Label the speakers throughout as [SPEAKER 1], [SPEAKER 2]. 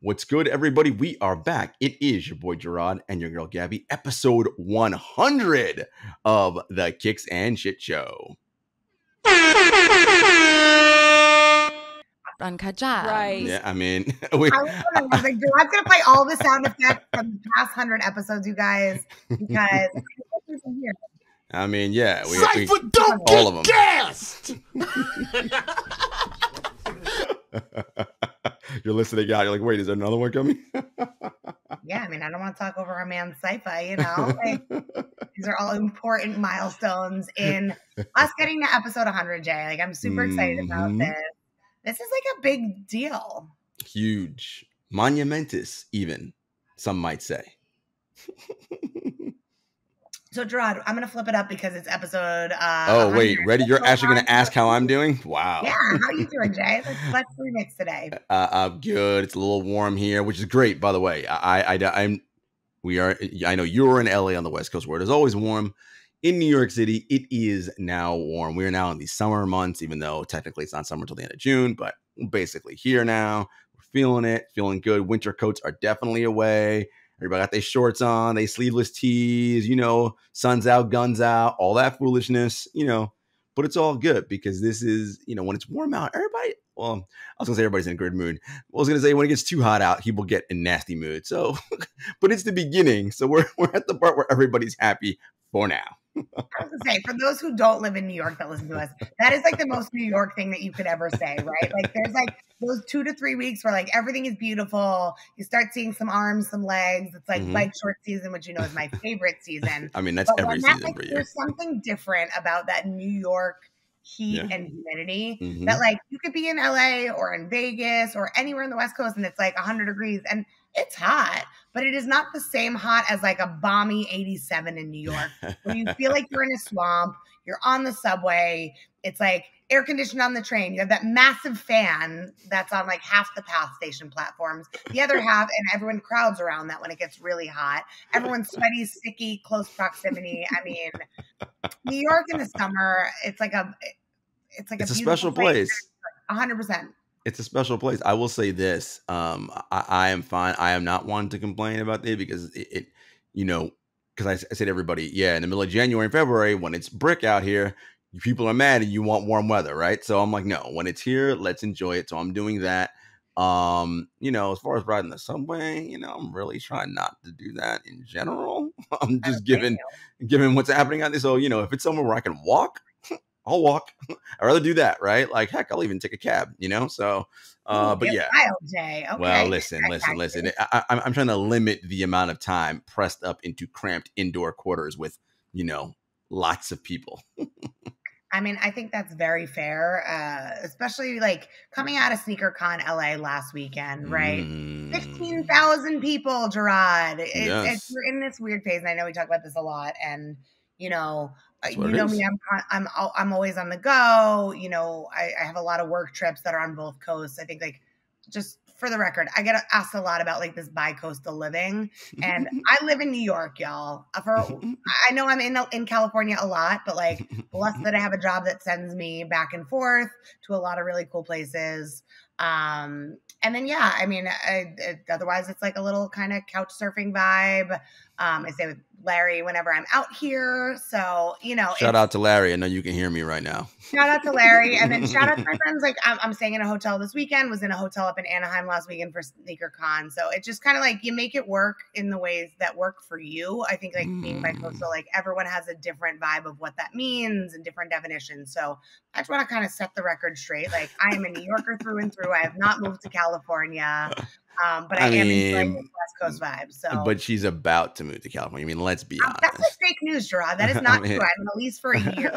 [SPEAKER 1] What's good, everybody? We are back. It is your boy Jarod and your girl Gabby, episode 100 of the Kicks and Shit Show.
[SPEAKER 2] Uncut Gems.
[SPEAKER 3] Right.
[SPEAKER 1] Yeah, I mean,
[SPEAKER 4] I was like, Jarod's gonna play all the sound effects from the past 100 episodes, you guys, because
[SPEAKER 1] I mean, yeah,
[SPEAKER 5] Cypher don't
[SPEAKER 1] all
[SPEAKER 5] get
[SPEAKER 1] of them.
[SPEAKER 5] gassed.
[SPEAKER 1] You're listening out. You're like, wait, is there another one coming?
[SPEAKER 4] Yeah, I mean, I don't want to talk over our man Cypher, you know? Like, these are all important milestones in us getting to episode 100, Jay. Like, I'm super excited about this. This is like a big deal.
[SPEAKER 1] Huge. Monumentous, even, some might say.
[SPEAKER 4] So, Jarod, I'm going to flip it up because it's episode...
[SPEAKER 1] oh, wait, ready? You're actually going to ask how I'm doing? Wow.
[SPEAKER 4] Yeah, how you doing, Jay? Let's remix today.
[SPEAKER 1] I'm good. It's a little warm here, which is great, by the way. I know you're in LA on the West Coast where it is always warm. In New York City, it is now warm. We're now in the summer months, even though technically it's not summer until the end of June, but we're basically here now. We're feeling it, feeling good. Winter coats are definitely away. Everybody got their shorts on, they sleeveless tees, sun's out, guns out, all that foolishness, but it's all good because this is, when it's warm out, everybody, well, I was gonna say everybody's in a good mood. I was gonna say when it gets too hot out, people get in nasty mood. So, but it's the beginning. So we're at the part where everybody's happy for now.
[SPEAKER 4] I was gonna say, for those who don't live in New York that listen to us, that is like the most New York thing that you could ever say, right? Like there's like those 2 to 3 weeks where like everything is beautiful. You start seeing some arms, some legs. It's like bike short season, which is my favorite season.
[SPEAKER 1] I mean, that's every season for you.
[SPEAKER 4] There's something different about that New York heat and humidity that like you could be in LA or in Vegas or anywhere in the West Coast and it's like 100 degrees and it's hot, but it is not the same hot as like a balmy 87 in New York where you feel like you're in a swamp, you're on the subway, it's like air conditioned on the train, you have that massive fan that's on like half the PATH station platforms, the other half, and everyone crowds around that when it gets really hot. Everyone's sweaty, sticky, close proximity. I mean, New York in the summer, it's a special place. 100%.
[SPEAKER 1] It's a special place. I will say this. I am fine. I am not one to complain about it because because I say to everybody, in the middle of January and February, when it's brick out here, people are mad and you want warm weather, right? So I'm like, no, when it's here, let's enjoy it. So I'm doing that. As far as riding the subway, I'm really trying not to do that in general. I'm just given what's happening out there. So, if it's somewhere where I can walk, I'll walk. I'd rather do that, right? Like, heck, I'll even take a cab, so, but yeah.
[SPEAKER 4] Wild, Jay. Okay.
[SPEAKER 1] Well, listen. I'm trying to limit the amount of time pressed up into cramped indoor quarters with, lots of people.
[SPEAKER 4] I mean, I think that's very fair, especially like coming out of SneakerCon LA last weekend, right? 15,000 people, Jarod. We're in this weird phase, and I know we talk about this a lot, and, you know me, I'm always on the go. I have a lot of work trips that are on both coasts. I think just for the record, I get asked a lot about like this bi-coastal living, and I live in New York, y'all. I know I'm in California a lot, but like blessed that I have a job that sends me back and forth to a lot of really cool places. And then, I mean, otherwise it's like a little kind of couch surfing vibe. I stay with Larry whenever I'm out here. So,
[SPEAKER 1] shout out to Larry. I know you can hear me right now.
[SPEAKER 4] Shout out to Larry. And then shout out to my friends. Like I'm staying in a hotel this weekend, was in a hotel up in Anaheim last weekend for SneakerCon. So it's just kind of like you make it work in the ways that work for you. I think like being bi-coastal, like everyone has a different vibe of what that means and different definitions. So I just want to kind of set the record straight. Like I am a New Yorker through and through. I have not moved to California. But I am enjoying this West Coast vibe. So,
[SPEAKER 1] but she's about to move to California. I mean, let's be honest.
[SPEAKER 4] That's like fake news, Jarod. That is not true. I'm on a lease for a year.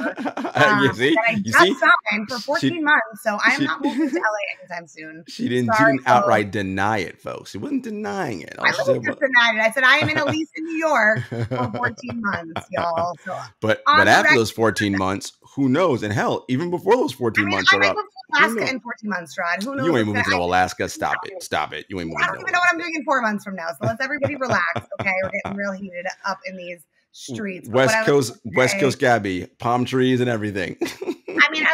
[SPEAKER 1] You see?
[SPEAKER 4] I just signed for 14 months, so I am not moving to LA anytime soon.
[SPEAKER 1] She didn't outright deny it, folks. She wasn't denying it.
[SPEAKER 4] I just denied it. I said I am in a lease in New York for 14 months, y'all. So,
[SPEAKER 1] but after those 14 months, who knows? And hell, even before those 14 months are up.
[SPEAKER 4] Alaska in 14 months, Jarod. Who knows?
[SPEAKER 1] You ain't moving to Alaska. Stop it. You ain't moving.
[SPEAKER 4] I don't even know what I'm doing in 4 months from now. So let's everybody relax. Okay, we're getting real heated up in these streets.
[SPEAKER 1] West Coast Gabby, palm trees and everything.
[SPEAKER 4] I mean,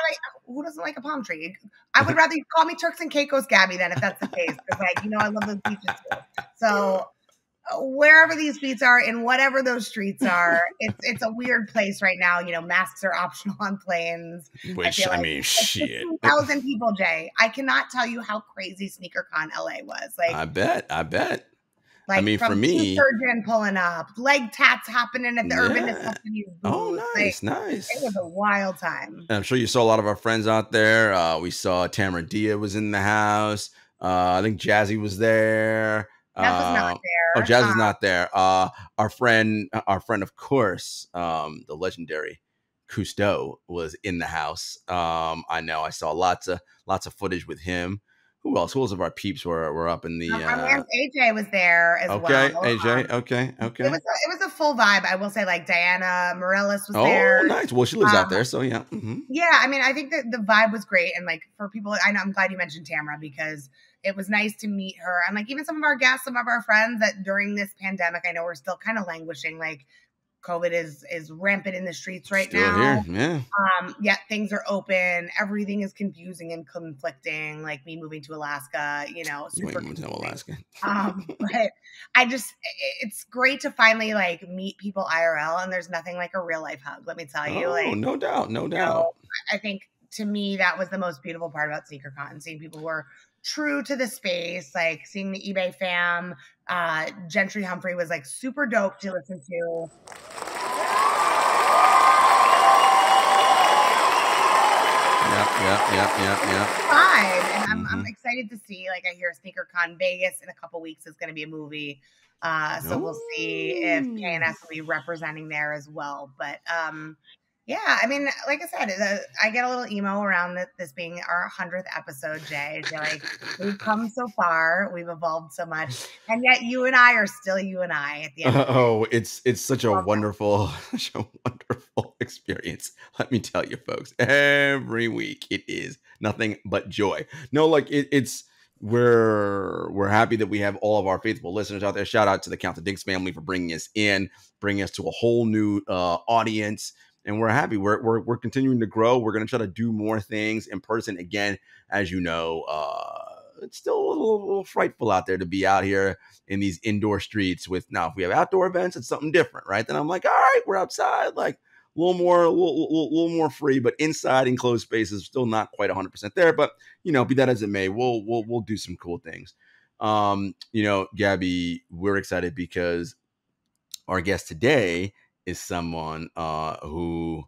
[SPEAKER 4] who doesn't like a palm tree? I would rather you call me Turks and Caicos Gabby then if that's the case. Because I love those beaches too. So wherever these beats are, in whatever those streets are, it's a weird place right now. Masks are optional on planes.
[SPEAKER 1] Which, I mean, shit.
[SPEAKER 4] 15,000 people, Jay. I cannot tell you how crazy SneakerCon LA was.
[SPEAKER 1] I bet.
[SPEAKER 4] Like,
[SPEAKER 1] I mean,
[SPEAKER 4] from
[SPEAKER 1] for me,
[SPEAKER 4] surgeon pulling up, leg tats happening at the Urban Necessities booth.
[SPEAKER 1] Oh, nice.
[SPEAKER 4] It was a wild time.
[SPEAKER 1] And I'm sure you saw a lot of our friends out there. We saw Tamara Dia was in the house. I think Jazzy was there.
[SPEAKER 4] Jazz was not there.
[SPEAKER 1] Oh, Jazz was not there. Our friend, of course, the legendary Cousteau was in the house. I know. I saw lots of footage with him. Who else? Who else of our peeps were up in the?
[SPEAKER 4] Our man AJ was there as well.
[SPEAKER 1] Okay, AJ. Okay.
[SPEAKER 4] It was a full vibe. I will say, like Diana Morellis was
[SPEAKER 1] there.
[SPEAKER 4] Oh,
[SPEAKER 1] nice. Well, she lives out there, so yeah. Mm-hmm.
[SPEAKER 4] Yeah, I mean, I think that the vibe was great, and like for people, I'm glad you mentioned Tamara because it was nice to meet her, and like even some of our guests, some of our friends that during this pandemic, I know we're still kind of languishing, like. COVID is rampant in the streets right now.
[SPEAKER 1] Here, yeah.
[SPEAKER 4] Yet things are open. Everything is confusing and conflicting. Like me moving to Alaska, super
[SPEAKER 1] moving to Alaska.
[SPEAKER 4] But it's great to finally like meet people IRL, and there's nothing like a real life hug. Let me tell you.
[SPEAKER 1] Oh, no doubt.
[SPEAKER 4] I think to me that was the most beautiful part about SneakerCon, seeing people who are true to the space, like seeing the eBay fam. Gentry Humphrey was like super dope to listen to.
[SPEAKER 1] Yeah.
[SPEAKER 4] Fine. And I'm excited to see, like I hear SneakerCon Vegas in a couple weeks is going to be a movie. So we'll see if KNS will be representing there as well. But yeah, I mean, like I said, I get a little emo around this being our 100th episode, Jay. So like, we've come so far, we've evolved so much, and yet you and I are still you and I at the end.
[SPEAKER 1] It's such a wonderful experience. Let me tell you, folks. Every week it is nothing but joy. No, like we're happy that we have all of our faithful listeners out there. Shout out to the Count the Dinks family for bringing us to a whole new audience. And we're happy. We're continuing to grow. We're going to try to do more things in person. Again, as you know, it's still a little frightful out there to be out here in these indoor streets now, if we have outdoor events, it's something different, right? Then I'm like, all right, we're outside, like a little more free, but inside enclosed spaces, still not quite 100% there. But, be that as it may, we'll do some cool things. Gabby, we're excited because our guest today is someone who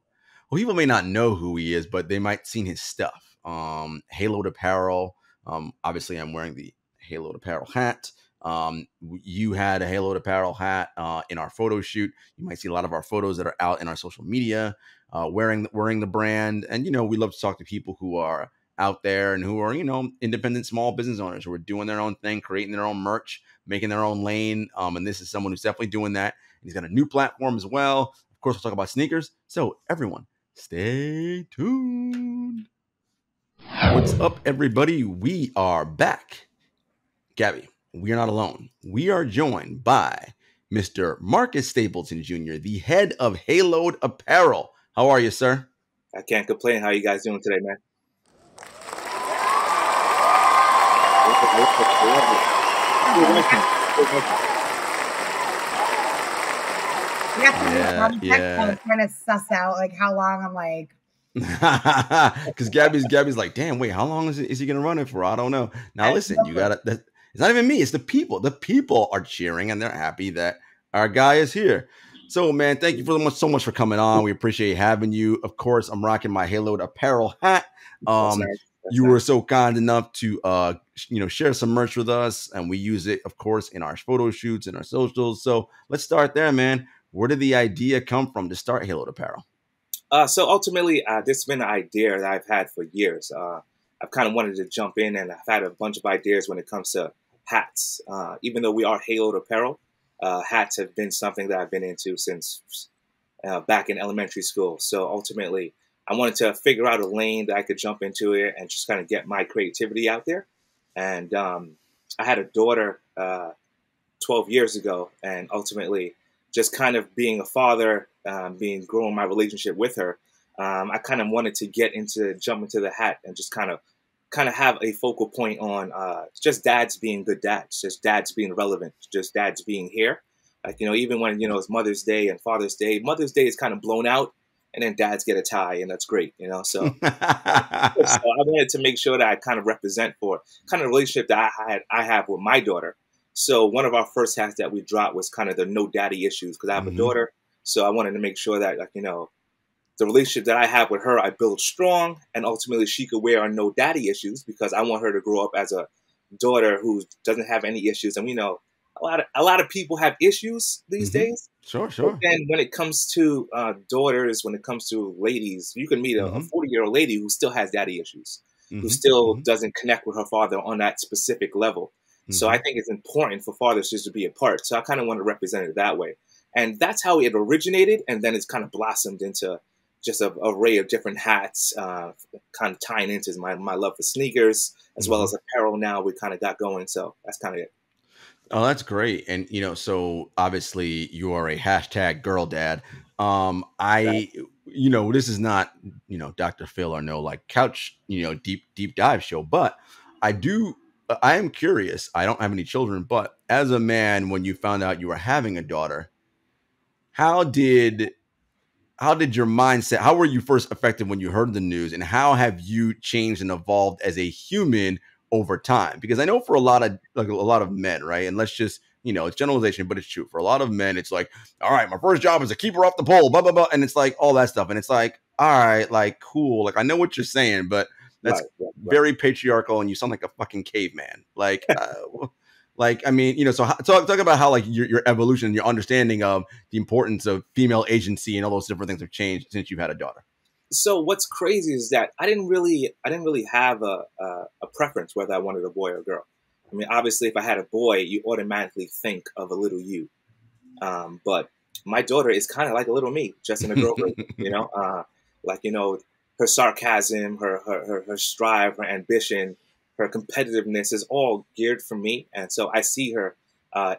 [SPEAKER 1] people may not know who he is, but they might seen his stuff. Halo'd Apparel. Obviously, I'm wearing the Halo'd Apparel hat. You had a Halo'd Apparel hat in our photo shoot. You might see a lot of our photos that are out in our social media wearing the brand. And, we love to talk to people who are out there and who are, independent small business owners who are doing their own thing, creating their own merch, making their own lane. And this is someone who's definitely doing that. He's got a new platform as well. Of course, we'll talk about sneakers. So everyone, stay tuned. What's up, everybody? We are back. Gabby, we are not alone. We are joined by Mr. Marcus Stapleton Jr., the head of Halo'd Apparel. How are you, sir?
[SPEAKER 2] I can't complain. How are you guys doing today, man?
[SPEAKER 4] Yeah. Trying to suss out like how long I'm like.
[SPEAKER 1] Because Gabby's like, damn, wait, how long is he gonna run it for? I don't know. Now listen, you gotta. It's not even me. It's the people. The people are cheering and they're happy that our guy is here. So, man, thank you so much for coming on. We appreciate having you. Of course, I'm rocking my Halo'd Apparel hat. You were so kind enough to share some merch with us, and we use it, of course, in our photo shoots and our socials. So let's start there, man. Where did the idea come from to start Halo'd Apparel?
[SPEAKER 2] So ultimately, this has been an idea that I've had for years. I've kind of wanted to jump in, and I've had a bunch of ideas when it comes to hats. Even though we are Halo'd Apparel, hats have been something that I've been into since back in elementary school. So ultimately, I wanted to figure out a lane that I could jump into it and just kind of get my creativity out there. And I had a daughter 12 years ago, and ultimately, just kind of being a father, growing my relationship with her, I kind of wanted to jump into the hat and just kind of kind of have a focal point on just dads being good dads, just dads being relevant, just dads being here. Like, even when, it's Mother's Day and Father's Day, Mother's Day is kind of blown out, and then dads get a tie, and that's great, so. So I wanted to make sure that I kind of represent for kind of relationship that I have with my daughter. So one of our first hats that we dropped was kind of the no daddy issues, because I have a daughter. So I wanted to make sure that, like, the relationship that I have with her, I build strong, and ultimately she could wear our no daddy issues, because I want her to grow up as a daughter who doesn't have any issues. And we know a lot of people have issues these days.
[SPEAKER 1] Sure.
[SPEAKER 2] But then when it comes to daughters, when it comes to ladies, you can meet a 40-year-old lady who still has daddy issues, who still doesn't connect with her father on that specific level. So I think it's important for fathers just to be apart. So I kind of want to represent it that way. And that's how it originated. And then it's kind of blossomed into just an array of different hats, kind of tying into my love for sneakers, as well as apparel now we kind of got going. So that's kind of it.
[SPEAKER 1] Oh, that's great. And, so obviously you are a hashtag girl dad. This is not, Dr. Phil or no, like couch, deep dive show, but I am curious. I don't have any children, but as a man, when you found out you were having a daughter, how did your mindset, how were you first affected when you heard the news, and how have you changed and evolved as a human over time? Because I know for a lot of men, right? And let's just, it's generalization, but it's true. For a lot of men, it's like, all right, my first job is to keep her off the pole, blah, blah, blah. And it's like all that stuff. And it's like, all right, like, cool. Like, I know what you're saying, but that's very patriarchal, and you sound like a fucking caveman. Like, I mean, so talk about how, like, your evolution, your understanding of the importance of female agency and all those different things have changed since you've had a daughter.
[SPEAKER 2] So what's crazy is that I didn't really have a preference whether I wanted a boy or a girl. I mean, obviously, if I had a boy, you automatically think of a little you. But my daughter is kind of like a little me, just in a girl version, her sarcasm, her strive, her ambition, her competitiveness is all geared for me. And so I see her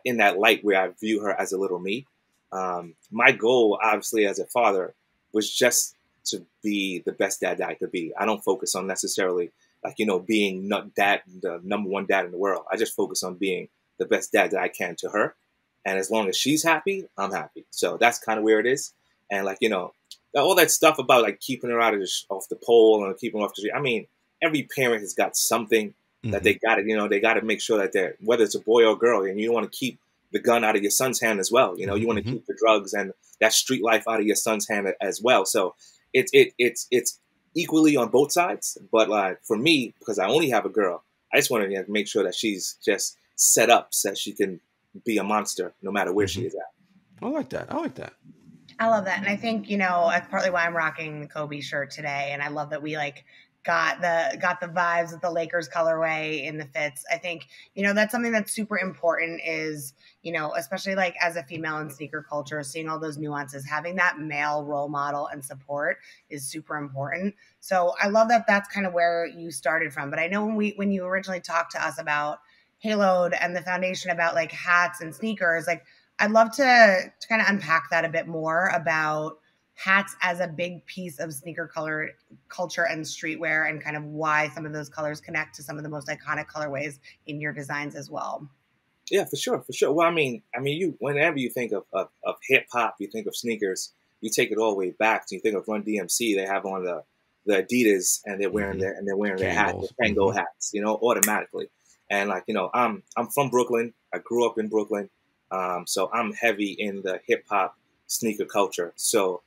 [SPEAKER 2] in that light where I view her as a little me. My goal, obviously, as a father was just to be the best dad that I could be. I don't focus on necessarily being the number one dad in the world. I just focus on being the best dad that I can to her. And as long as she's happy, I'm happy. So that's kind of where it is. And all that stuff about like keeping her off the pole and keeping her off the street. I mean, every parent has got something that they got to, they got to make sure that whether it's a boy or a girl, and you want to keep the gun out of your son's hand as well. You want to keep the drugs and that street life out of your son's hand as well. So it's equally on both sides. But for me, because I only have a girl, I just want to make sure that she's just set up so that she can be a monster no matter where she is at.
[SPEAKER 1] I like that.
[SPEAKER 4] I love that. And I think, that's partly why I'm rocking the Kobe shirt today. And I love that we got the vibes of the Lakers colorway in the fits. I think, that's something that's super important is, especially like as a female in sneaker culture, seeing all those nuances, having that male role model and support is super important. So I love that that's kind of where you started from. But I know when you originally talked to us about Halo'd and the foundation about like hats and sneakers, like I'd love to kind of unpack that a bit more about hats as a big piece of sneaker culture and streetwear, and kind of why some of those colors connect to some of the most iconic colorways in your designs as well.
[SPEAKER 2] Yeah, for sure. Well, I mean, whenever you think of hip hop, you think of sneakers, you take it all the way back. So you think of Run DMC, they have on the Adidas, and they're wearing their hats, the Tango hats, automatically. And I'm from Brooklyn. I grew up in Brooklyn, so I'm heavy in the hip hop sneaker culture. So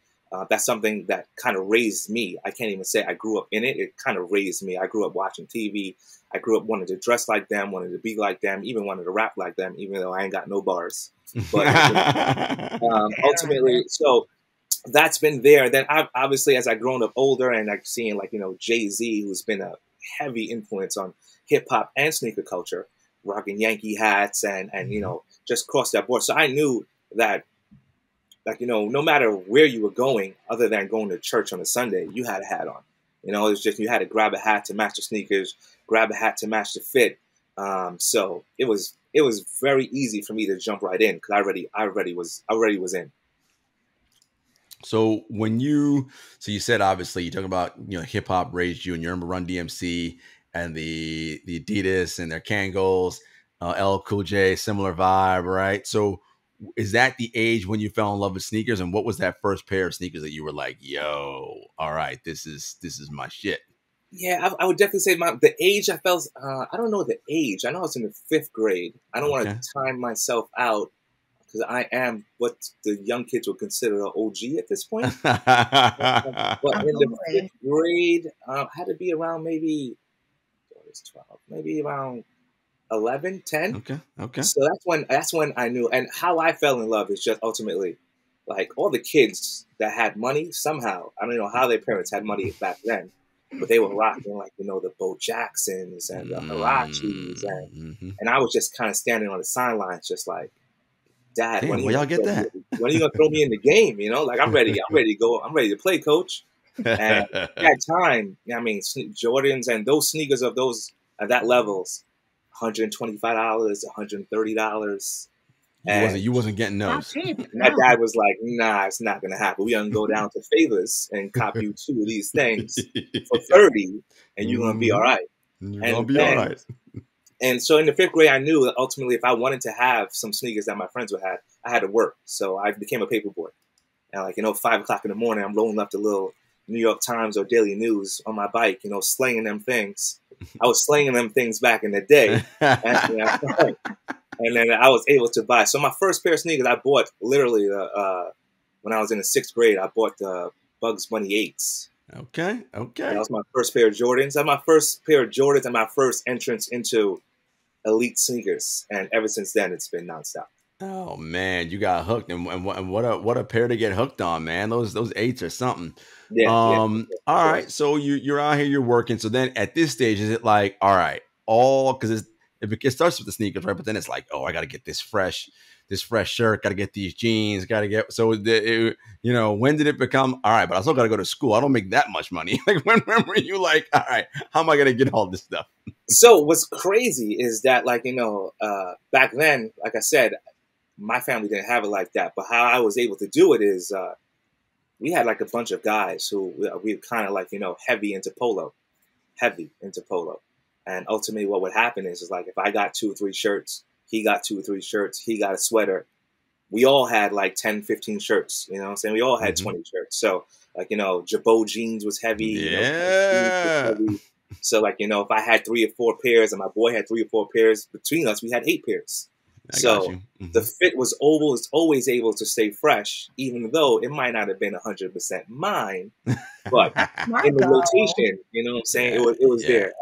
[SPEAKER 2] that's something that kind of raised me. I can't even say I grew up in it. It kind of raised me. I grew up watching TV. I grew up wanting to dress like them, wanted to be like them, even wanted to rap like them, even though I ain't got no bars. But ultimately, so that's been there. Then obviously, as I grown up older and I've seen Jay-Z, who's been a heavy influence on hip hop and sneaker culture, rocking Yankee hats and just cross that board. So I knew that no matter where you were going, other than going to church on a Sunday, you had a hat on. It was just you had to grab a hat to match the sneakers, grab a hat to match the fit. So it was very easy for me to jump right in because I already was in.
[SPEAKER 1] So you said obviously you talk about hip hop raised you and you remember Run DMC and the Adidas and their Kangol, LL Cool J, similar vibe, right? So is that the age when you fell in love with sneakers? And what was that first pair of sneakers that you were like, yo, all right, this is my shit?
[SPEAKER 2] Yeah, I would definitely say the age I felt, I don't know the age. I know I was in the 5th grade. I don't want to time myself out because I am what the young kids would consider an OG at this point. But in the 5th grade, I had to be around maybe 12, maybe around 11, 10.
[SPEAKER 1] Okay.
[SPEAKER 2] So that's when I knew. And how I fell in love is just ultimately, like, all the kids that had money somehow. I don't know how their parents had money back then, but they were rocking, like, the Bo Jacksons and the Hirachis, and I was just kind of standing on the sidelines, just like, Dad,
[SPEAKER 1] when y'all get that?
[SPEAKER 2] When are you gonna throw me in the game? Like, I'm ready to go. I'm ready to play, coach. And at that time, I mean, Jordans and those sneakers of those at that levels, $125, $130.
[SPEAKER 1] You wasn't getting those.
[SPEAKER 2] My dad was like, nah, it's not gonna happen. We're gonna go down to Favors and cop you 2 of these things for $30, and you're gonna be all right.
[SPEAKER 1] All right.
[SPEAKER 2] And so in the 5th grade, I knew that ultimately if I wanted to have some sneakers that my friends would have, I had to work. So I became a paperboy. And 5 o'clock in the morning, I'm rolling up the little New York Times or Daily News on my bike, slinging them things. I was slinging them things back in the day. And then I was able to buy. So my first pair of sneakers I bought literally when I was in the 6th grade, I bought the Bugs Bunny 8s.
[SPEAKER 1] Okay.
[SPEAKER 2] That was my first pair of Jordans. That was my first pair of Jordans and my first entrance into elite sneakers. And ever since then, it's been nonstop.
[SPEAKER 1] Oh man, you got hooked, and what a pair to get hooked on, man. Those 8s are something.
[SPEAKER 2] Yeah.
[SPEAKER 1] All right, so you're out here, you're working. So then at this stage, is it like, all right, because it starts with the sneakers, right? But then it's like, oh, I got to get this fresh shirt, got to get these jeans, got to get. So when did it become all right? But I still got to go to school. I don't make that much money. Like when were you like, all right, how am I gonna get all this stuff?
[SPEAKER 2] So what's crazy is that back then, like I said, my family didn't have it like that. But how I was able to do it is we had like a bunch of guys who we kind of like heavy into polo. And ultimately what would happen is like if I got 2 or 3 shirts, he got 2 or 3 shirts, he got a sweater. We all had like 10, 15 shirts, you know what I'm saying? We all had 20 shirts. So like, Jabot jeans was heavy.
[SPEAKER 1] Yeah.
[SPEAKER 2] So like, if I had 3 or 4 pairs and my boy had 3 or 4 pairs, between us, we had 8 pairs. So the fit was always able to stay fresh, even though it might not have been 100% mine, but in the rotation, you know what I'm saying? It was there.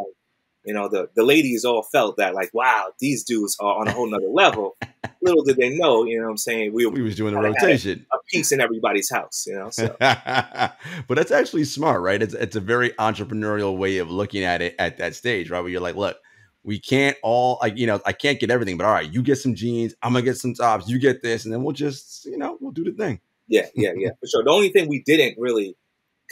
[SPEAKER 2] The ladies all felt that like, wow, these dudes are on a whole nother level. Little did they know, you know what I'm saying? We
[SPEAKER 1] was doing the rotation.
[SPEAKER 2] A piece in everybody's house, So.
[SPEAKER 1] But that's actually smart, right? It's a very entrepreneurial way of looking at it at that stage, right? Where you're like, look, we can't all I can't get everything, but all right, you get some jeans, I'm gonna get some tops, you get this, and then we'll just, we'll do the thing.
[SPEAKER 2] Yeah, for sure. The only thing we didn't really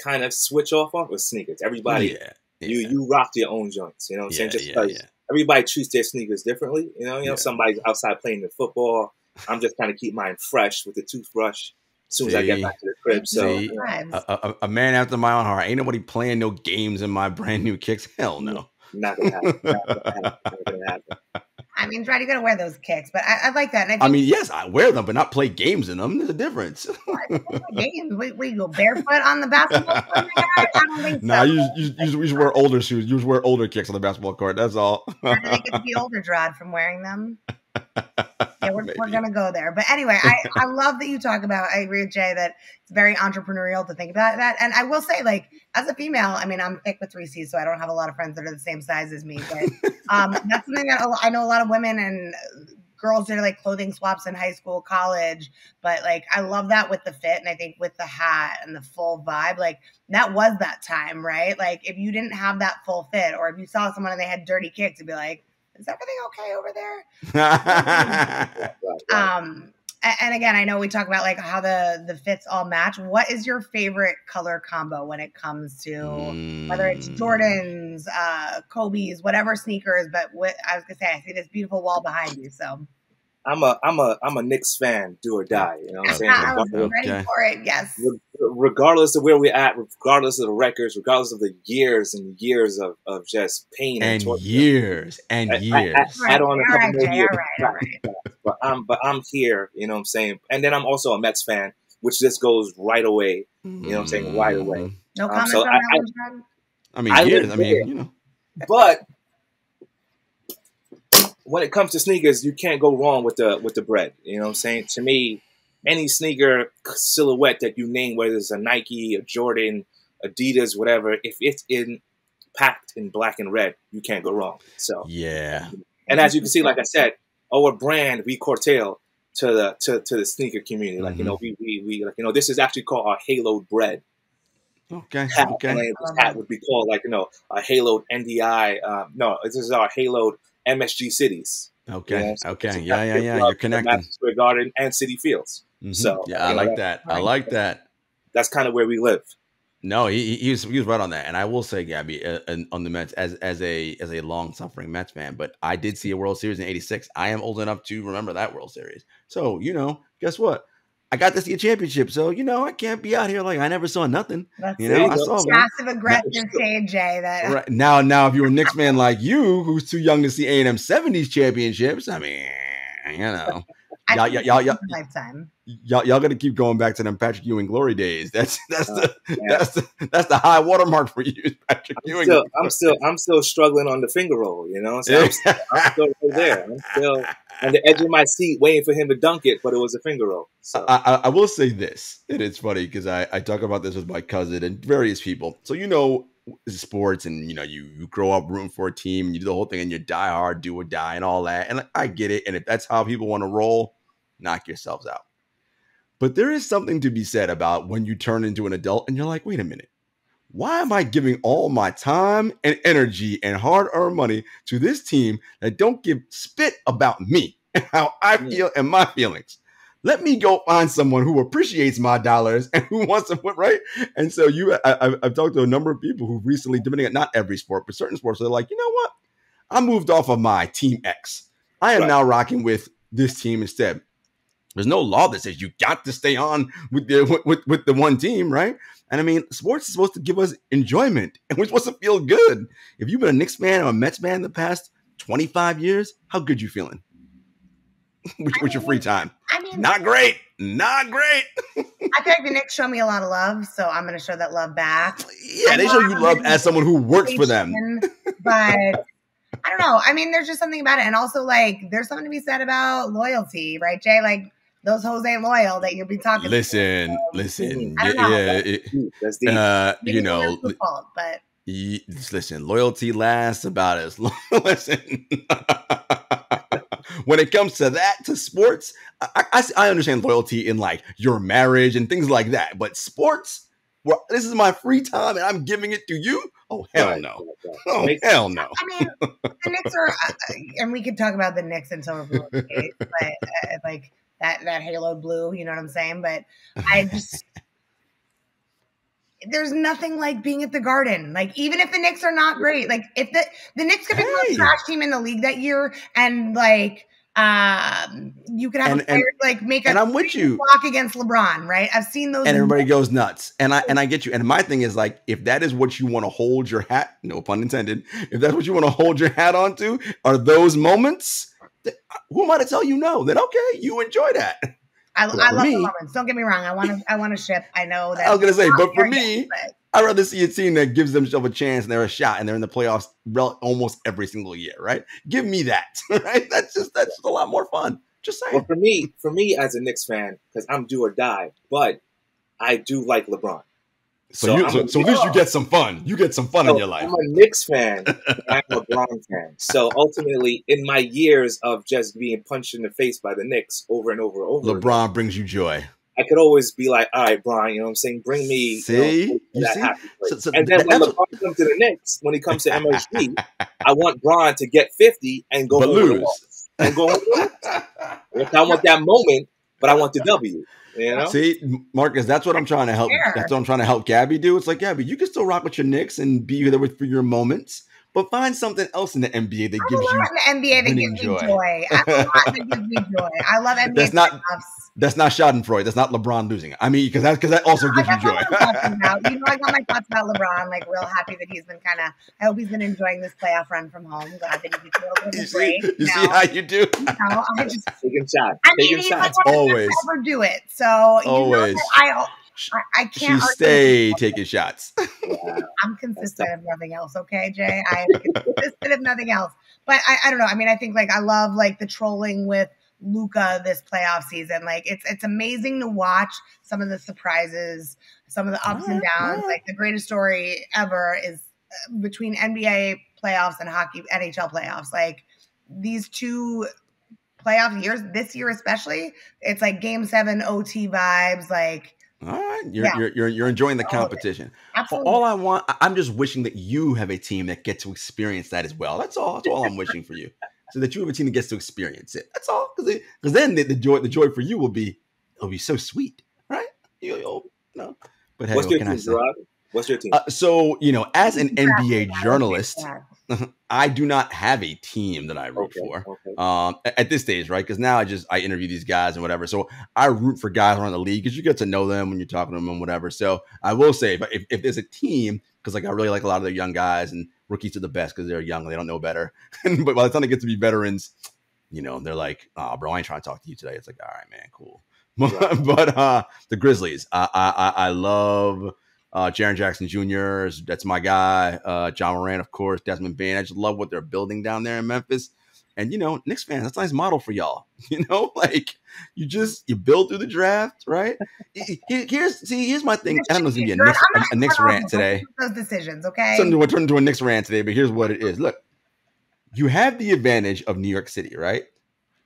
[SPEAKER 2] kind of switch off on was sneakers. Everybody, you rocked your own joints, you know what I'm saying? Just because everybody treats their sneakers differently, somebody's outside playing the football. I'm just kind of keep mine fresh with the toothbrush as soon as I get back to the crib. So
[SPEAKER 1] a man after my own heart. Ain't nobody playing no games in my brand new kicks. Hell no.
[SPEAKER 2] Not gonna happen.
[SPEAKER 4] I mean, Jarod, you gotta wear those kicks, but I like that. And
[SPEAKER 1] I mean, yes, I wear them, but not play games in them. There's a difference.
[SPEAKER 4] Games? We go barefoot on the basketball court? I don't think so.
[SPEAKER 1] Nah, you just wear older shoes. You just wear older kicks on the basketball court. That's all.
[SPEAKER 4] Or do they get to be older, Jarod, from wearing them? Yeah, we're going to go there. But anyway, I love that you talk about, I agree with Jay, that it's very entrepreneurial to think about that. And I will say, like, as a female, I mean, I'm thick with 3Cs, so I don't have a lot of friends that are the same size as me. But that's something that I know a lot of women and girls did like clothing swaps in high school, college. But like, I love that with the fit. And I think with the hat and the full vibe, like that was that time, right? Like if you didn't have that full fit, or if you saw someone and they had dirty kicks, you'd be like, is everything okay over there? And again, I know we talk about like how the fits all match. What is your favorite color combo when it comes to whether it's Jordans, Kobe's, whatever sneakers? But I was gonna say, I see this beautiful wall behind you. So
[SPEAKER 2] I'm a Knicks fan, do or die. You know what I'm saying?
[SPEAKER 4] I was ready for it. Yes.
[SPEAKER 2] Regardless of where we're at, regardless of the records, regardless of the years and years of just pain and torture.
[SPEAKER 1] years.
[SPEAKER 2] Add on a couple more years. But I'm here. You know what I'm saying? And then I'm also a Mets fan, which just goes right away. You know what I'm saying? Right away.
[SPEAKER 4] No comment on that one,
[SPEAKER 1] John?
[SPEAKER 2] But when it comes to sneakers, you can't go wrong with the bread. You know what I'm saying? To me, any sneaker silhouette that you name, whether it's a Nike, a Jordan, Adidas, whatever, if it's packed in black and red, you can't go wrong. So
[SPEAKER 1] yeah.
[SPEAKER 2] And as you can see, like I said, our brand we curtail to the sneaker community. Like we like this is actually called our Halo'd bread.
[SPEAKER 1] Okay.
[SPEAKER 2] Hat. Okay. And this hat would be called a Halo'd NDI. No, this is our Halo'd MSG cities.
[SPEAKER 1] Okay. Okay. Yeah. You're connecting.
[SPEAKER 2] Madison Square Garden and City Fields. So
[SPEAKER 1] yeah, I like that. I like that.
[SPEAKER 2] That's kind of where we live.
[SPEAKER 1] No, he was right on that. And I will say, Gabby, on the Mets as a long suffering Mets fan, but I did see a World Series in '86. I am old enough to remember that World Series. So guess what? I got to see a championship. So I can't be out here like I never saw nothing. I saw
[SPEAKER 4] passive aggressive KJ. That
[SPEAKER 1] right now, if you're a Knicks fan like you, who's too young to see A&M '70s championships, I mean,
[SPEAKER 4] lifetime.
[SPEAKER 1] Y'all got to keep going back to them Patrick Ewing glory days. That's the high watermark for you, Patrick Ewing.
[SPEAKER 2] I'm still struggling on the finger roll. So I'm still right there. I'm still on the edge of my seat waiting for him to dunk it, but it was a finger roll. So
[SPEAKER 1] I will say this, and it's funny because I talk about this with my cousin and various people. So sports, and you grow up rooting for a team, and you do the whole thing, and you die hard, do or die, and all that. And I get it. And if that's how people want to roll, knock yourselves out. But there is something to be said about when you turn into an adult and you're like, wait a minute, why am I giving all my time and energy and hard-earned money to this team that don't give spit about me and how I feel and my feelings? Let me go find someone who appreciates my dollars and who wants to put right. And so I've talked to a number of people who've recently, depending on not every sport, but certain sports, they're like, you know what? I moved off of my team X. I am now rocking with this team instead. There's no law that says you got to stay on with the one team, right? And I mean, sports is supposed to give us enjoyment, and we're supposed to feel good. If you've been a Knicks fan or a Mets fan the past 25 years, how good you feeling with your free time?
[SPEAKER 4] I mean,
[SPEAKER 1] not great. I
[SPEAKER 4] feel like the Knicks show me a lot of love, so I'm going to show that love back.
[SPEAKER 1] Yeah, they show you love as someone who works for them.
[SPEAKER 4] But I don't know. I mean, there's just something about it. And also, there's something to be said about loyalty, right, Jay? Like, those hoes ain't loyal that you'll be talking
[SPEAKER 1] listen.
[SPEAKER 4] I don't know. But
[SPEAKER 1] listen, loyalty lasts about as long. Listen, when it comes to that, to sports, I understand loyalty in your marriage and things like that. But sports, well, this is my free time and I'm giving it to you. Oh, hell no. Oh, hell no.
[SPEAKER 4] I mean, the Knicks are, and we could talk about the Knicks until we're blue in the face, but that Halo'd blue, you know what I'm saying? But there's nothing like being at the Garden. Even if the Knicks are not great, if the Knicks could be the most trash team in the league that year, and you could have a player make a
[SPEAKER 1] I'm with you
[SPEAKER 4] block against LeBron, right? I've seen those,
[SPEAKER 1] and everybody goes nuts. And I get you. And my thing is if that is what you want to hold your hat, no pun intended, if that's what you want to hold your hat onto, are those moments. Who am I to tell you no? Then okay, you enjoy that.
[SPEAKER 4] I love the moments. Don't get me wrong. I want to ship. I know that.
[SPEAKER 1] I was gonna say, but for me, I'd rather see a team that gives themselves a chance and they're a shot and they're in the playoffs almost every single year, right? Give me that, right? That's just a lot more fun. Just saying.
[SPEAKER 2] Well, for me as a Knicks fan, because I'm do or die, but I do like LeBron.
[SPEAKER 1] So at least you get some fun. You get some fun in your life.
[SPEAKER 2] I'm a Knicks fan. I'm a LeBron fan. So ultimately, in my years of just being punched in the face by the Knicks over and over and over,
[SPEAKER 1] LeBron brings you joy.
[SPEAKER 2] I could always be like, all right, Brian, you know what I'm saying? Bring me
[SPEAKER 1] you see?
[SPEAKER 2] happy place. And then when LeBron comes to the Knicks, when he comes to MSG, I want Brian to get 50 and go home and go home. I want that moment, but I want the W. You know?
[SPEAKER 1] See, Marcus, that's what I'm trying to help. That's what I'm trying to help Gabby do. It's like, Gabby, you can still rock with your Knicks and be there for your moments, but find something else in the NBA that
[SPEAKER 4] I
[SPEAKER 1] gives you
[SPEAKER 4] in the NBA that gives me joy. I have a lot that gives me joy. I love NBA playoffs.
[SPEAKER 1] That's not Schadenfreude. That's not LeBron losing. I mean, because that also gives you joy.
[SPEAKER 4] I got my thoughts about LeBron. Like, real happy that he's been I hope he's been enjoying this playoff run from home. Glad that he gets a little bit of a break.
[SPEAKER 1] You see how you do?
[SPEAKER 4] I just
[SPEAKER 2] taking shots.
[SPEAKER 4] Taking shots.
[SPEAKER 1] Always.
[SPEAKER 4] Overdo it. So
[SPEAKER 1] always.
[SPEAKER 4] I can't.
[SPEAKER 1] She stay taking shots.
[SPEAKER 4] Yeah. I'm consistent if nothing else. Okay, Jay. I am consistent if nothing else. But I don't know. I mean, I think I love the trolling with Luka this playoff season. It's amazing to watch some of the surprises, some of the ups and downs. The greatest story ever is between NBA playoffs and hockey NHL playoffs. These two playoff years, this year especially, it's Game 7 OT vibes.
[SPEAKER 1] All right, you're enjoying the competition.
[SPEAKER 4] Absolutely.
[SPEAKER 1] All I want, I'm just wishing that you have a team that gets to experience that as well. That's all I'm wishing for you. So that you have a team that gets to experience it. That's all. Because then the joy for you it'll be so sweet, right? You'll. But hey,
[SPEAKER 2] what's your
[SPEAKER 1] team,
[SPEAKER 2] Jarod? What's your team?
[SPEAKER 1] So as an NBA journalist, I do not have a team that I root for at this stage, right? Because now I interview these guys and whatever. So I root for guys around the league because you get to know them when you're talking to them and whatever. So I will say, but if there's a team, because I really like a lot of the young guys, and rookies are the best because they're young, they don't know better. But by the time they get to be veterans, they're like, "Oh, bro, I ain't trying to talk to you today." It's like, all right, man, cool. But the Grizzlies, I love Jaren Jackson Jr. That's my guy. John Moran, of course. Desmond Bain. I just love what they're building down there in Memphis. And Knicks fans, that's a nice model for y'all. You build through the draft, right? Here's my thing. I don't know if it's gonna be a Knicks rant today.
[SPEAKER 4] Those decisions, okay?
[SPEAKER 1] So we're turning into a Knicks rant today, but here's what it is. Look, you have the advantage of New York City, right?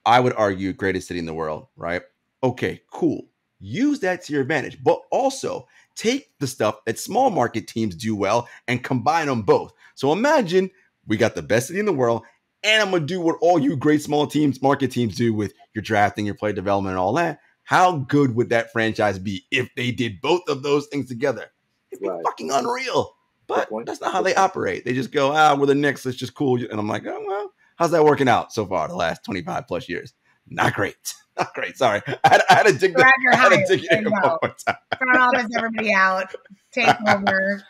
[SPEAKER 1] I would argue greatest city in the world, right? Okay, cool. Use that to your advantage, but also take the stuff that small market teams do well and combine them both. So imagine we got the best city in the world, and I'm going to do what all you great small teams, market teams do with your drafting, your player development, and all that. How good would that franchise be if they did both of those things together? It'd be fucking unreal. But that's not how they operate. They just go, we're the Knicks. It's just cool. And I'm like, oh, well, how's that working out so far the last 25 plus years? Not great. Not great. Sorry. I had to dig it one more time.
[SPEAKER 4] Front office, everybody out. Take over.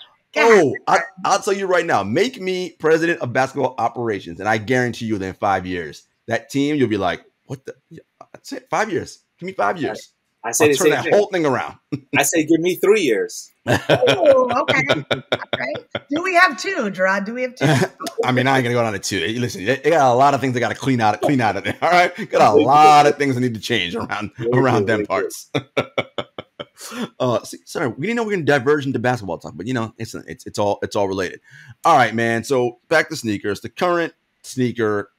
[SPEAKER 1] I'll tell you right now, make me president of basketball operations, and I guarantee you that in 5 years, that team, you'll be like, what the? That's it. 5 years. Give me 5 years.
[SPEAKER 2] I say
[SPEAKER 1] I'll turn that whole thing around.
[SPEAKER 2] I say, give me 3 years.
[SPEAKER 4] Oh, okay. Okay. Do we have 2, Jarod? Do we have 2?
[SPEAKER 1] I mean, I ain't gonna go down to 2. Listen, they got a lot of things they got to clean out of there. All right, got a lot of things that need to change around them parts. Sorry, we didn't know we were gonna diverge into basketball talk, but it's all related. All right, man. So back to sneakers. The current sneaker,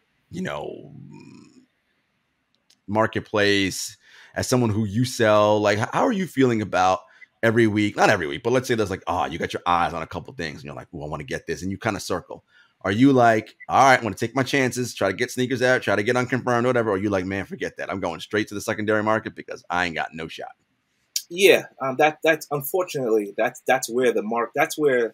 [SPEAKER 1] marketplace. As someone who you sell, how are you feeling about every week? Not every week, but let's say there's you got your eyes on a couple things, and you're like, "Oh, I want to get this," and you kind of circle. Are you like, "All right, I want to take my chances, try to get sneakers out, try to get unconfirmed, whatever"? Or are you like, "Man, forget that. I'm going straight to the secondary market because I ain't got no shot."
[SPEAKER 2] Yeah, that's unfortunately that's where that's where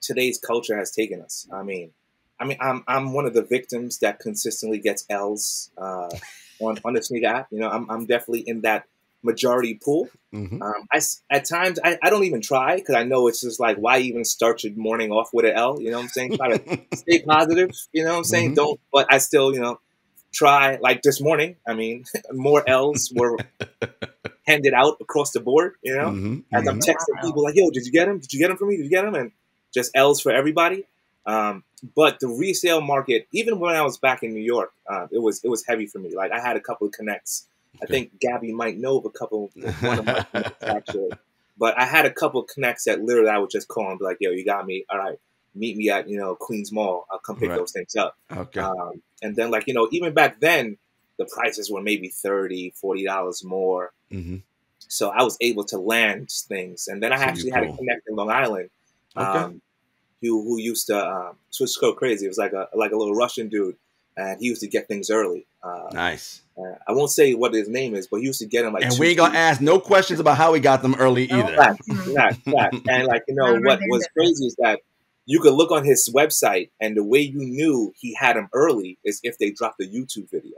[SPEAKER 2] today's culture has taken us. I mean, I'm one of the victims that consistently gets L's on the sneaker app. I'm definitely in that majority pool.
[SPEAKER 1] Mm-hmm.
[SPEAKER 2] At times I don't even try because I know it's just like, why even start your morning off with an L? You know what I'm saying? Try to stay positive. You know what I'm saying?
[SPEAKER 1] Mm-hmm.
[SPEAKER 2] But I still try. Like this morning, more L's were handed out across the board.
[SPEAKER 1] Mm-hmm.
[SPEAKER 2] As I'm texting people like, "Yo, did you get him? Did you get him for me? Did you get him?" And just L's for everybody. But the resale market, even when I was back in New York, it was heavy for me. Like I had a couple of connects. Okay. I think Gabby might know of a couple. One of my connects actually, but I had a couple of connects that literally I would just call and be like, "Yo, you got me. All right, meet me at Queens Mall. I'll come pick those things up."
[SPEAKER 1] Okay.
[SPEAKER 2] And then even back then, the prices were maybe $30-$40 more.
[SPEAKER 1] Mm-hmm.
[SPEAKER 2] So I was able to land things, and then I actually had a connect in Long Island.
[SPEAKER 1] Okay.
[SPEAKER 2] Who used to switch go crazy. It was like a little Russian dude, and he used to get things early.
[SPEAKER 1] Nice.
[SPEAKER 2] I won't say what his name is, but he used to get them
[SPEAKER 1] and we ain't gonna ask no questions about how he got them early either.
[SPEAKER 2] Fact. And what was crazy is that you could look on his website, and the way you knew he had them early is if they dropped a YouTube video.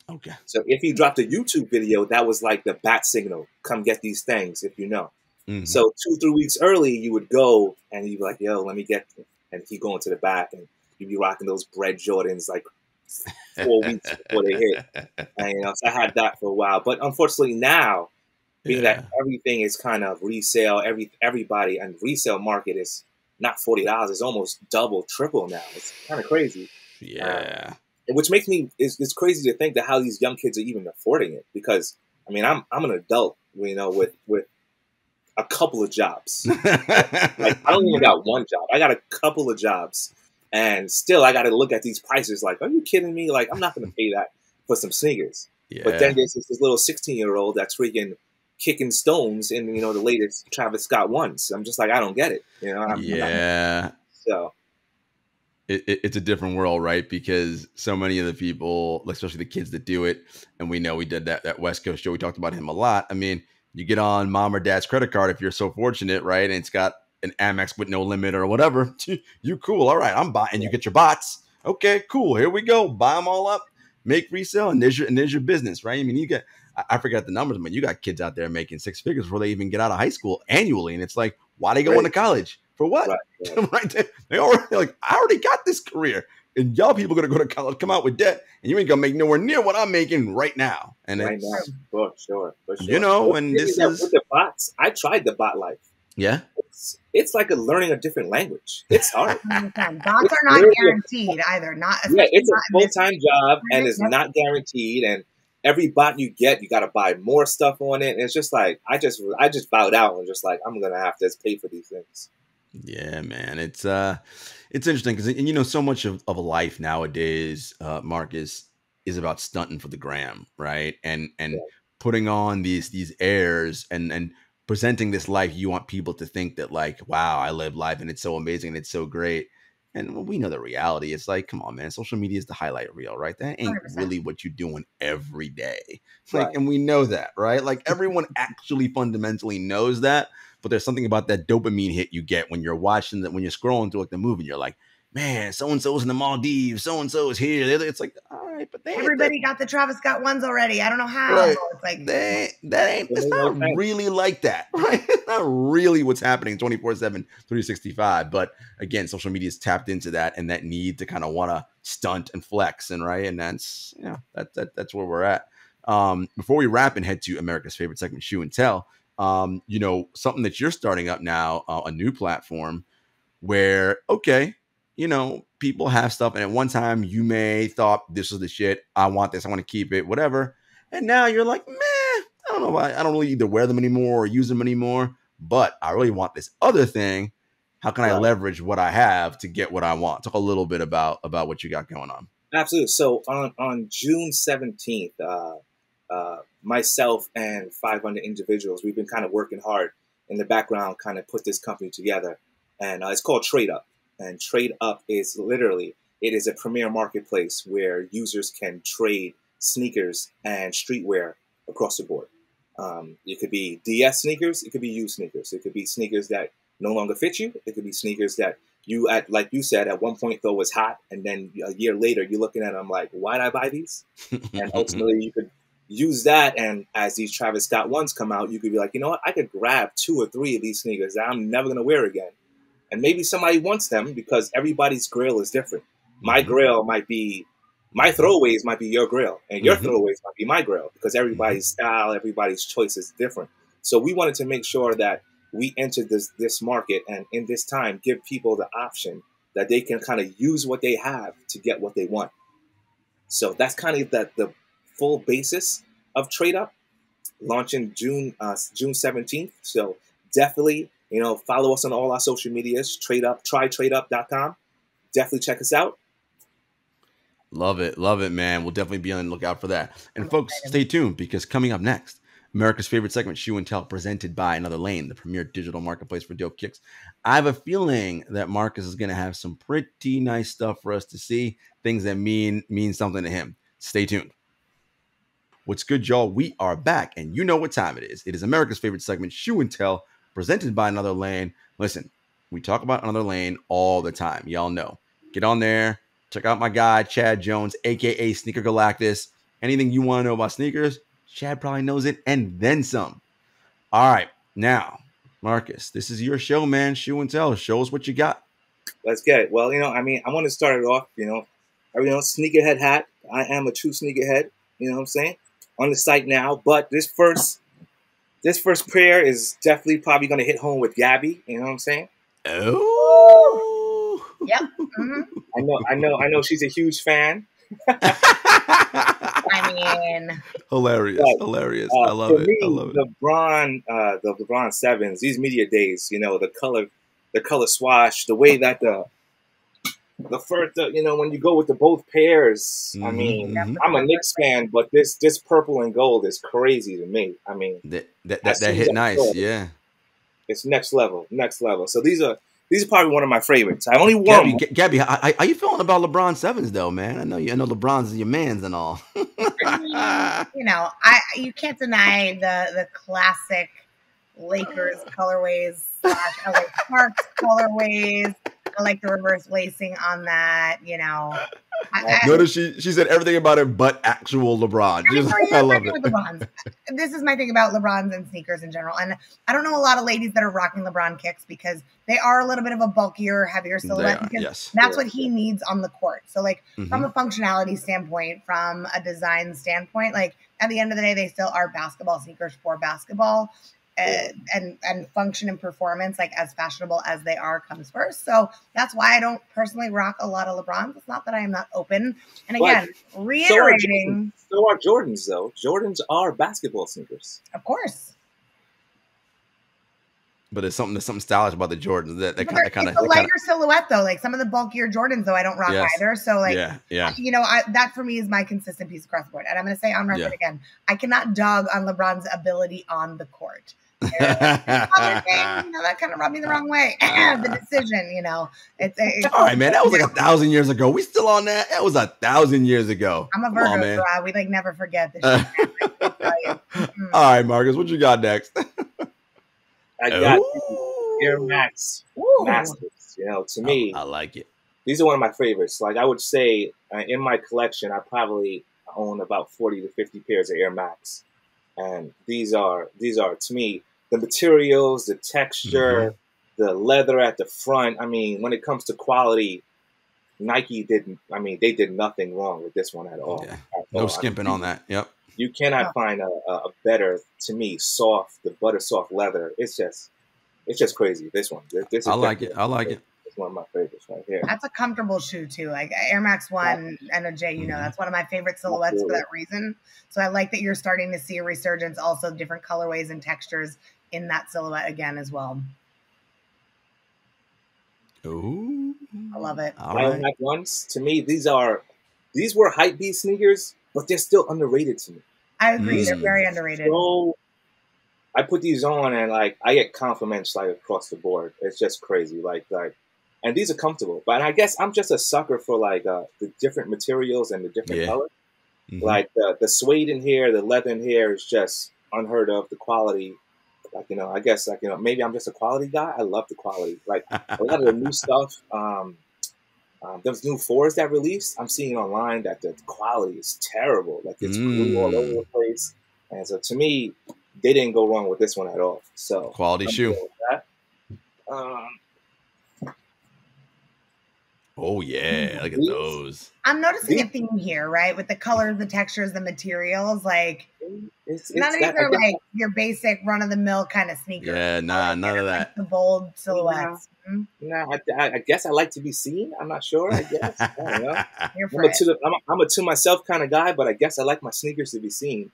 [SPEAKER 1] Okay.
[SPEAKER 2] So if he dropped a YouTube video, that was like the bat signal. Come get these things if you know.
[SPEAKER 1] Mm-hmm.
[SPEAKER 2] So 2-3 weeks early, you would go and you'd be like, yo, let me get them. And he'd go into the back and you'd be rocking those bread Jordans like 4 weeks before they hit. And so I had that for a while. But unfortunately now, being that everything is kind of resale, everybody and resale market is not $40. It's almost double, triple now. It's kind of crazy.
[SPEAKER 1] Yeah.
[SPEAKER 2] Which makes me, it's crazy to think that how these young kids are even affording it. Because, I mean, I'm an adult, you know, with a couple of jobs. Like, I don't even got one job. I got a couple of jobs. And still, I got to look at these prices like, are you kidding me? Like, I'm not going to pay that for some sneakers. Yeah. But then there's this little 16-year-old that's freaking kicking stones in, you know, the latest Travis Scott ones. I'm just like, I don't get it. You know? So.
[SPEAKER 1] It's a different world, right? Because so many of the people, especially the kids that do it, and we know we did that West Coast show. We talked about him a lot. I mean, you get on mom or dad's credit card if you're so fortunate, right? And it's got an Amex with no limit or whatever. You cool. All right, I'm buying. And you get your bots. Okay, cool. Here we go. Buy them all up, make resale, and there's your business, right? I mean, you get, I forgot the numbers, but you got kids out there making 6 figures before they even get out of high school annually. And it's like, why they go into college? For what? Right. They already like, I already got this career. And y'all people gonna go to college, come out with debt, and you ain't gonna make nowhere near what I'm making right now. And
[SPEAKER 2] right now, for sure.
[SPEAKER 1] You know, and this is
[SPEAKER 2] with the bots. I tried the bot life.
[SPEAKER 1] Yeah.
[SPEAKER 2] It's like learning a different language. It's hard.
[SPEAKER 4] Bots are not guaranteed either.
[SPEAKER 2] It's a full-time job and it's not guaranteed. And every bot you get, you got to buy more stuff on it. And it's just like I just bowed out and just like I'm gonna have to pay for these things.
[SPEAKER 1] Yeah, man. It's interesting because, you know, so much of life nowadays, Marcus, is about stunting for the gram, right? And putting on these airs and presenting this life. You want people to think that like, wow, I live life and it's so amazing and it's so great. And we know the reality. It's like, come on, man. Social media is the highlight reel, right? That ain't
[SPEAKER 4] 100%.
[SPEAKER 1] really what you're doing every day. Like, and we know that, right? Like everyone actually fundamentally knows that. But there's something about that dopamine hit you get when you're watching that, when you're scrolling through like the movie, you're like, man, so-and-so's in the Maldives, so-and-so is here. It's like, all right, but
[SPEAKER 4] everybody got the Travis Scott ones already. I don't know how.
[SPEAKER 1] Right.
[SPEAKER 4] It's like
[SPEAKER 1] it's not really like that, right? It's not really what's happening 24/7, 365. But again, social media is tapped into that and that need to kind of want to stunt and flex, and right. And that's, you know, that's where we're at. Before we wrap and head to America's favorite segment, Shoe and Tell. You know, something that you're starting up now, a new platform where, okay, you know, people have stuff. And at one time you may thought this was the shit. I want this. I want to keep it, whatever. And now you're like, meh, I don't know why. I don't really either wear them anymore or use them anymore, but I really want this other thing. How can I leverage what I have to get what I want? Talk a little bit about what you got going on.
[SPEAKER 2] Absolutely. So on June 17th, myself and 500 individuals, we've been kind of working hard in the background, kind of put this company together. And it's called Trade Up. And Trade Up is literally, it is a premier marketplace where users can trade sneakers and streetwear across the board. It could be DS sneakers. It could be used sneakers. It could be sneakers that no longer fit you. It could be sneakers that you, like you said, at one point though was hot. And then a year later, you're looking at them like, why did I buy these? And ultimately you could use that, and as these Travis Scott ones come out, you could be like, you know what, I could grab 2 or 3 of these sneakers that I'm never going to wear again. And maybe somebody wants them because everybody's grail is different. My grail might be, my throwaways might be your grail, and your throwaways might be my grail because everybody's style, everybody's choice is different. So we wanted to make sure that we entered this market and in this time give people the option that they can kind of use what they have to get what they want. So that's kind of the full basis of Trade Up, launching June 17th. So definitely, you know, follow us on all our social medias. Trade Up, trytradeup.com. Definitely check us out.
[SPEAKER 1] Love it, man. We'll definitely be on the lookout for that. And folks, stay tuned because coming up next, America's favorite segment, Shoe and Tell, presented by Another Lane, the premier digital marketplace for dope kicks. I have a feeling that Marcus is going to have some pretty nice stuff for us to see, things that mean something to him. Stay tuned. What's good, y'all? We are back, and you know what time it is. It is America's favorite segment, Shoe and Tell, presented by Another Lane. Listen, We talk about Another Lane all the time. Y'all know. Get on there. Check out my guy, Chad Jones, a.k.a. Sneaker Galactus. Anything you want to know about sneakers, Chad probably knows it and then some. All right. Now, Marcus, this is your show, man. Show and tell. Show us what you got.
[SPEAKER 2] Let's get it. Well, I want to start it off, sneakerhead hat. I am a true sneakerhead, you know what I'm saying? On the site now. But this first pair is definitely probably going to hit home with Gabby, you know what I'm saying?
[SPEAKER 1] Oh.
[SPEAKER 4] Yep. Mm-hmm.
[SPEAKER 2] I know she's a huge fan.
[SPEAKER 4] I mean,
[SPEAKER 1] hilarious. I love it.
[SPEAKER 2] Me, the LeBron 7s, these media days, the color swatch, the way that the first, when you go with the both pairs, I mean, I'm a Knicks fan, but this purple and gold is crazy to me. I mean,
[SPEAKER 1] that hit nice,
[SPEAKER 2] gold,
[SPEAKER 1] yeah.
[SPEAKER 2] It's next level. So these are probably one of my favorites. I only won.
[SPEAKER 1] Gabby, how you feeling about LeBron 7s though, man? I know LeBron's your man's and all.
[SPEAKER 4] You can't deny the classic Lakers colorways / LA Sparks colorways. I like the reverse lacing on that.
[SPEAKER 1] Notice she said everything about it but actual LeBron. I love it.
[SPEAKER 4] LeBrons. This is my thing about LeBrons and sneakers in general. And I don't know a lot of ladies that are rocking LeBron kicks because they are a little bit of a bulkier, heavier silhouette. That's what he needs on the court. So from a functionality standpoint, from a design standpoint, at the end of the day, they still are basketball sneakers for basketball. And function and performance, as fashionable as they are, comes first. So that's why I don't personally rock a lot of LeBrons. It's not that I am not open. And again, reiterating.
[SPEAKER 2] So are Jordans, though. Jordans are basketball sneakers.
[SPEAKER 4] Of course.
[SPEAKER 1] But there's something stylish about the Jordans. That kind of
[SPEAKER 4] lighter silhouette, though. Some of the bulkier Jordans, though, I don't rock either. So, that for me is my consistent piece across the board. And I'm going to say on record again, I cannot dog on LeBron's ability on the court. That kind of rubbed me the wrong way. The decision, it's
[SPEAKER 1] all right, man. That was 1,000 years ago. We still on that? That was 1,000 years ago.
[SPEAKER 4] I'm a Virgo, bro. We never forget this shit.
[SPEAKER 1] All right, Marcus, what you got next?
[SPEAKER 2] I got Air Max Masters. To me,
[SPEAKER 1] I like it.
[SPEAKER 2] These are one of my favorites. I would say in my collection, I probably own about 40 to 50 pairs of Air Max, and these are to me the materials, the texture, the leather at the front. I mean, when it comes to quality, Nike didn't. I mean, they did nothing wrong with this one at all.
[SPEAKER 1] Yeah. No skimping on that. Yep.
[SPEAKER 2] You cannot find a better, to me, the butter soft leather. It's just crazy. This one.
[SPEAKER 1] I like it.
[SPEAKER 2] It's one of my favorites right here.
[SPEAKER 4] That's a comfortable shoe too. Air Max 1 NOJ, that's one of my favorite silhouettes for that reason. So I like that you're starting to see a resurgence, also different colorways and textures in that silhouette again as well.
[SPEAKER 1] Ooh.
[SPEAKER 4] I love it.
[SPEAKER 2] Air Max 1s, to me, these were hype beast sneakers, but they're still underrated to me.
[SPEAKER 4] I agree. They're very underrated.
[SPEAKER 2] So I put these on and I get compliments across the board. It's just crazy. And these are comfortable. But I guess I'm just a sucker for the different materials and the different colors. The suede in here, the leather in here is just unheard of. The quality, I guess maybe I'm just a quality guy. I love the quality. A lot of the new stuff. Those new 4s that released, I'm seeing online that the quality is terrible. It's glue all over the place. And so to me, they didn't go wrong with this one at all. So
[SPEAKER 1] quality shoe. Oh yeah, look at those.
[SPEAKER 4] I'm noticing a theme here, right? With the colors, the textures, the materials. None of these are your basic run-of-the-mill kind of sneakers.
[SPEAKER 1] Yeah, none of that.
[SPEAKER 4] The bold silhouettes.
[SPEAKER 2] I guess I like to be seen. I'm not sure. I guess. I don't know. I'm a to myself kind of guy, but I guess I like my sneakers to be seen.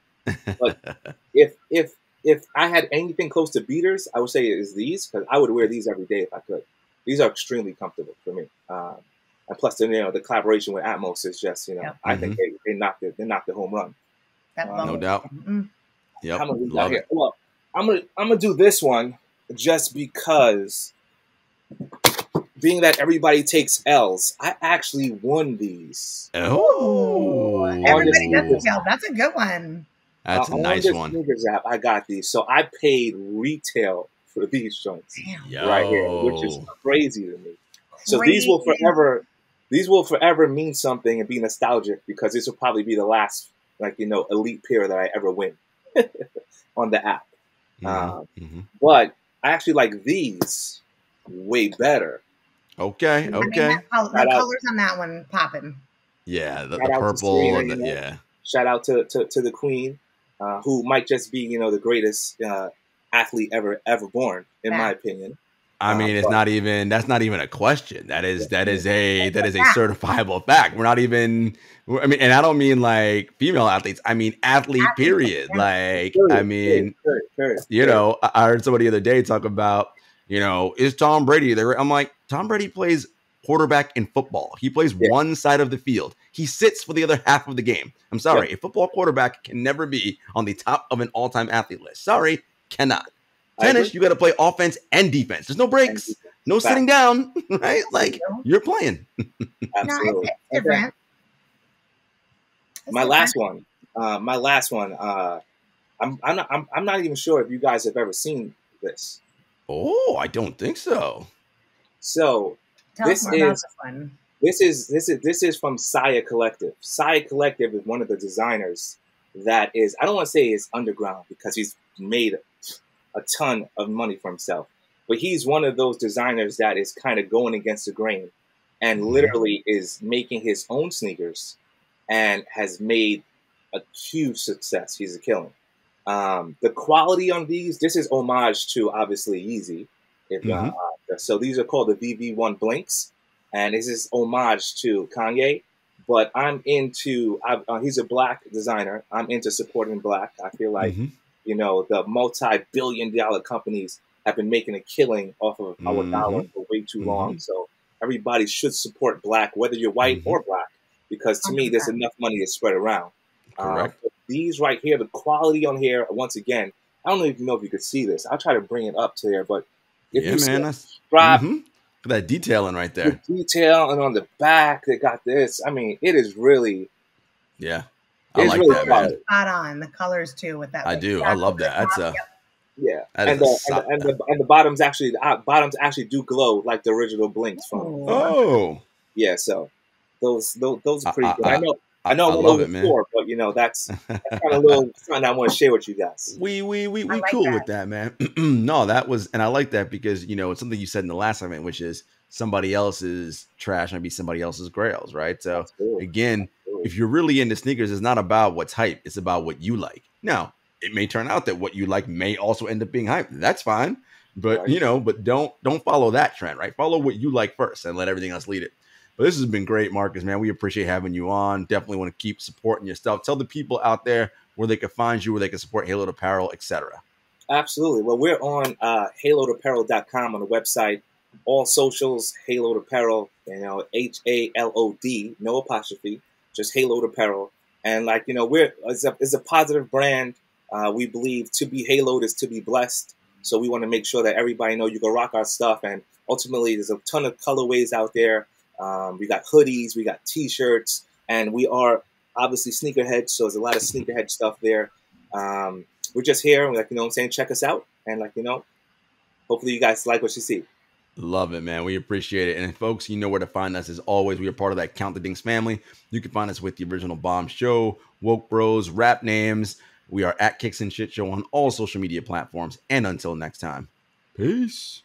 [SPEAKER 2] But if I had anything close to beaters, I would say it is these, because I would wear these every day if I could. These are extremely comfortable for me. And plus, the collaboration with Atmos is just, I think they knocked the home run.
[SPEAKER 1] No doubt. Yep.
[SPEAKER 2] Love it. Well, I'm gonna do this one just because, being that everybody takes L's, I actually won these.
[SPEAKER 1] Oh,
[SPEAKER 4] everybody does L. That's a good one.
[SPEAKER 1] That's a nice one.
[SPEAKER 2] Sneakers app, I got these. So I paid retail for these joints
[SPEAKER 1] Yo.
[SPEAKER 2] right here, which is crazy to me. So these will forever mean something and be nostalgic, because this will probably be the last, elite pair that I ever win on the app. But I actually like these way better.
[SPEAKER 1] Okay.
[SPEAKER 4] I mean, the colors on that one popping.
[SPEAKER 1] Yeah, the purple and yeah.
[SPEAKER 2] Shout out to the queen, who might just be the greatest athlete ever born, in my opinion.
[SPEAKER 1] I mean, that's not even a question. That is a certifiable fact. We're not even. I mean, and I don't mean like female athletes. I mean athlete. Period. Like, I mean, you know, I heard somebody the other day talk about, is Tom Brady there? I'm like, Tom Brady plays quarterback in football. He plays one side of the field. He sits for the other half of the game. I'm sorry, a football quarterback can never be on the top of an all-time athlete list. Sorry, cannot. Tennis, you got to play offense and defense. There's no breaks, no sitting down, right? Like, you're playing.
[SPEAKER 2] Absolutely.
[SPEAKER 4] No, it's different.
[SPEAKER 2] My last one. I'm not even sure if you guys have ever seen this.
[SPEAKER 1] Oh, I don't think so.
[SPEAKER 2] So this is from Saya Collective. Saya Collective is one of the designers that is, I don't want to say is underground, because he's made a ton of money for himself, but he's one of those designers that is kind of going against the grain and literally is making his own sneakers and has made a huge success. He's a killing. The quality on these, this is homage to obviously Yeezy. So these are called the VV1 Blinks, and this is homage to Kanye. But I'm into, he's a black designer. I'm into supporting black. I feel like, the multi-billion-dollar companies have been making a killing off of our dollar for way too long. So everybody should support black, whether you're white or black, because to me, there's enough money to spread around.
[SPEAKER 1] Correct.
[SPEAKER 2] These right here, the quality on here, once again, I don't even know if you could see this. I'll try to bring it up to there, but if you subscribe,
[SPEAKER 1] that detailing right there.
[SPEAKER 2] The detail, and on the back, they got this. I mean, it is really,
[SPEAKER 1] I like really that, man.
[SPEAKER 4] Spot on the colors too with that.
[SPEAKER 1] I do. I love that. That's
[SPEAKER 2] and the bottoms actually do glow like the original Blinks from. So those are pretty good. I know I'm a little bit poor, but that's kind of a little something I want to share with you guys.
[SPEAKER 1] We like cool with that, man. No, that was, and I like that because it's something you said in the last segment, which is somebody else's trash might be somebody else's grails, right? So again, if you're really into sneakers, it's not about what's hype; it's about what you like. Now, it may turn out that what you like may also end up being hype. That's fine, but but don't follow that trend, right? Follow what you like first, and let everything else lead it. But this has been great, Marcus, man. We appreciate having you on. Definitely want to keep supporting your stuff. Tell the people out there where they can find you, where they can support Halo'd Apparel, etc.
[SPEAKER 2] Absolutely. Well, we're on Halo'dapparel.com on the website. All socials, Halo'd Apparel, HALOD, no apostrophe, just Halo'd Apparel. And it's a positive brand. We believe to be haloed is to be blessed. So we want to make sure that everybody know you can rock our stuff. And ultimately, there's a ton of colorways out there. We got hoodies, we got T-shirts, and we are obviously Sneakerhead, so there's a lot of Sneakerhead stuff there. We're just here, check us out, and hopefully you guys like what you see.
[SPEAKER 1] Love it, man. We appreciate it. And folks, you know where to find us as always. We are part of that Count the Dings family. You can find us with the Original Bomb Show, Woke Bros, Rap Names. We are at Kicks and Shit Show on all social media platforms. And until next time, peace.